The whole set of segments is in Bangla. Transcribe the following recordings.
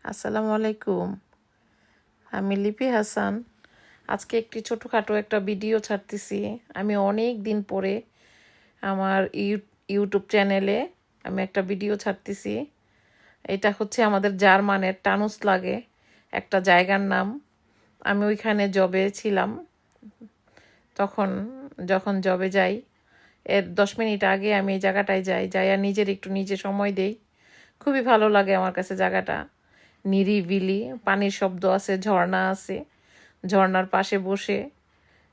আসসালামু আলাইকুম। আমি লিপি হাসান। আজকে একটি ছোটোখাটো একটা ভিডিও ছাড়তেছি। আমি অনেক দিন পরে আমার ইউটিউব চ্যানেলে আমি একটা ভিডিও ছাড়তেছি। এটা হচ্ছে আমাদের জার্মানের টানুস লাগে একটা জায়গার নাম। আমি ওইখানে জবে ছিলাম। যখন জবে যাই, এর 10 মিনিট আগে আমি এই জায়গাটায় যাই আর নিজে সময় দেই। খুবই ভালো লাগে আমার কাছে জায়গাটা। নিরিবিলি, পানির শব্দ আছে, ঝর্ণা আছে। ঝর্ণার পাশে বসে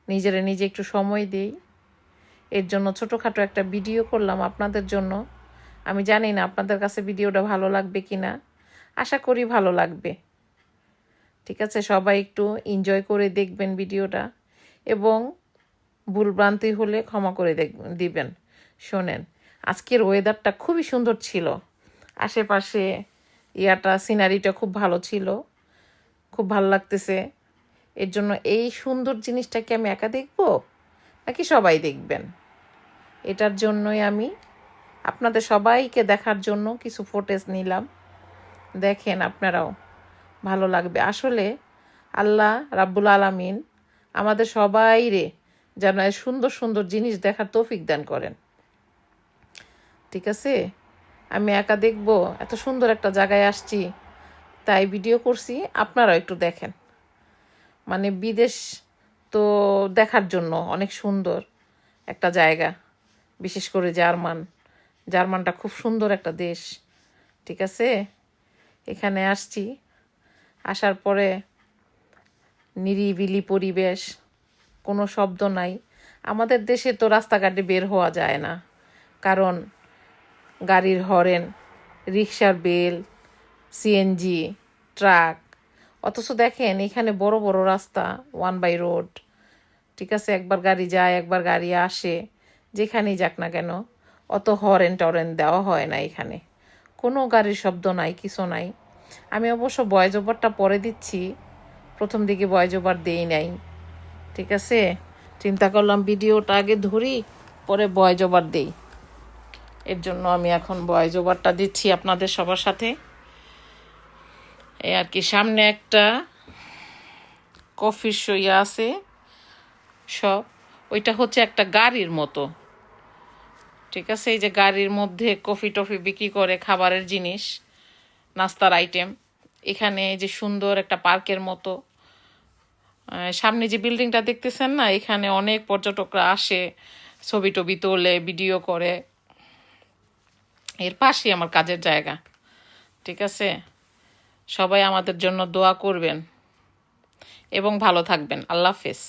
নিজে একটু সময় দেই। এর জন্য ছোটোখাটো একটা ভিডিও করলাম আপনাদের জন্য। আমি জানি না আপনাদের কাছে ভিডিওটা ভালো লাগবে কি না, আশা করি ভালো লাগবে। ঠিক আছে, সবাই একটু এনজয় করে দেখবেন ভিডিওটা, এবং ভুলভ্রান্তি হলে ক্ষমা করে দিবেন। শোনেন, আজকের ওয়েদারটা খুবই সুন্দর ছিল। আশেপাশে সিনারিটা খুব ভালো ছিল, খুব ভালো লাগতেছে। এর জন্য এই সুন্দর জিনিসটাকে আমি একা দেখব নাকি সবাই দেখবেন? এটার জন্যই আমি আপনাদের সবাইকে দেখার জন্য কিছু ফুটেজ নিলাম। দেখেন, আপনারাও ভালো লাগবে। আসলে আল্লাহ রাব্বুল আলামিন আমাদের সবাইরে যেন সুন্দর সুন্দর জিনিস দেখার তৌফিক দান করেন। ঠিক আছে, আমি একা দেখব, এত সুন্দর একটা জায়গায় আসছি তাই ভিডিও করছি। আপনারাও একটু দেখেন। মানে বিদেশ তো দেখার জন্য অনেক সুন্দর একটা জায়গা, বিশেষ করে জার্মানটা খুব সুন্দর একটা দেশ। ঠিক আছে, এখানে আসছি, আসার পরে নিরিবিলি পরিবেশ, কোনো শব্দ নাই। আমাদের দেশে তো রাস্তাঘাটে বের হওয়া যায় না, কারণ গাড়ির হরেন, রিক্সার বেল, সিএনজি, ট্রাক। অথচ দেখেন এখানে বড় বড় রাস্তা, 1 বাই রোড। ঠিক আছে, একবার গাড়ি যায়, একবার গাড়ি আসে, যেখানেই যাক না কেন অত হরেন টরেন দেওয়া হয় না। এখানে কোনো গাড়ির শব্দ নাই, কিছু নাই। আমি অবশ্য ভয়েস ওভারটা পরে দিচ্ছি, প্রথম দিকে ভয়েস ওভার দেই নাই। ঠিক আছে, চিন্তা করলাম ভিডিওটা আগে ধরি, পরে ভয়েস ওভার দেই। এর জন্য আমি এখন ভয়েস ওভারটা দিচ্ছি আপনাদের সবার সাথে। এই আর কি, সামনে একটা কফির শইয়া আছে সব, ওইটা হচ্ছে একটা গাড়ির মতো। ঠিক আছে, এই যে গাড়ির মধ্যে কফি টফি বিক্রি করে, খাবারের জিনিস, নাস্তার আইটেম। এখানে যে সুন্দর একটা পার্কের মতো, সামনে যে বিল্ডিংটা দেখতেছেন না, এখানে অনেক পর্যটকরা আসে, ছবি টবি তোলে, ভিডিও করে। এর পাশেই আমার কাজের জায়গা। ঠিক আছে, সবাই আমাদের জন্য দোয়া করবেন এবং ভালো থাকবেন। আল্লাহ হাফেজ।